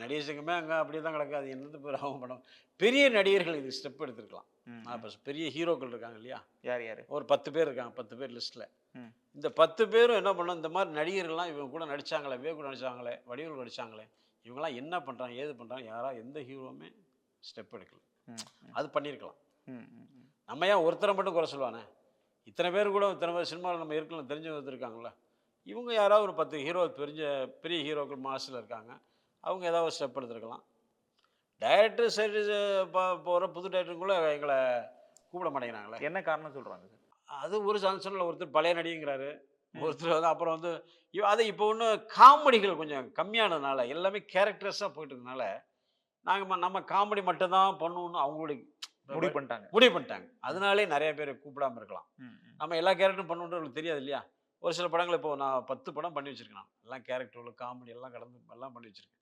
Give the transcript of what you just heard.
நடிகர் சங்கமே அங்கே அப்படியே தான் கிடக்கு. அது என்னது பேர் ஆகும் படம். பெரிய நடிகர்கள் இது ஸ்டெப் எடுத்துருக்கலாம். இப்போ பெரிய ஹீரோக்கள் இருக்காங்க இல்லையா? யார் யார்? ஒரு 10 பேர் இருக்காங்க, 10 பேர் லிஸ்ட்டில். ம். இந்த 10 பேரும் என்ன பண்ணணும், இந்த மாதிரி நடிகர்கள்லாம் இவங்க கூட நடிச்சாங்களே, விவேக் கூட நடிச்சாங்களே, வடிவேலு நடிச்சாங்களே, இவங்கெல்லாம் என்ன பண்ணுறாங்க, ஏது பண்ணுறாங்க, யாரா எந்த ஹீரோவுமே ஸ்டெப் எடுக்கல. ம். அது பண்ணியிருக்கலாம். ம். ம். நம்ம ஏன் ஒருத்தரை மட்டும் குறை சொல்லுவானே? இத்தனை பேர் கூட இத்தனை பேர் சினிமாவில் நம்ம இருக்கலாம் தெரிஞ்சவங்க இருக்காங்களா? இவங்க யாராவது ஒரு 10 ஹீரோ தெரிஞ்ச பெரிய ஹீரோக்கள் மாசில் இருக்காங்க. அவங்க ஏதாவது ஒரு ஸ்டெப் எடுத்துருக்கலாம். டைரக்டர் சைடு போகிற புது டைரக்டருக்குள்ளே எங்களை கூப்பிட மாட்டேங்கிறாங்களே. என்ன காரணம் சொல்றாங்க சார்? அது ஒரு சான்சனில் ஒருத்தர் பழைய நடிகைங்கிறாரு. ஒருத்தர் வந்து அப்புறம் வந்து அது இப்போ ஒன்றும் காமெடிகள் கொஞ்சம் கம்மியானதுனால, எல்லாமே கேரக்டர்ஸாக போயிட்டு இருக்கனால, நாங்கள் நம்ம காமெடி மட்டும்தான் பண்ணணும்னு அவங்களுடைய முடிவு பண்ணிட்டாங்க. முடிவு பண்ணிட்டாங்க. அதனாலே நிறைய பேர் கூப்பிடாம இருக்கலாம். ம். ம். நம்ம எல்லா கேரக்டரும் பண்ணணுன்றது அவங்களுக்கு தெரியாது இல்லையா? ஒரு சில படங்கள் இப்போ நான் 10 படம் பண்ணி வச்சிருக்கேன் நான். எல்லாம் கேரக்டர் காமெடி எல்லாம் கலந்து எல்லாம் பண்ணி வச்சிருக்கேன்.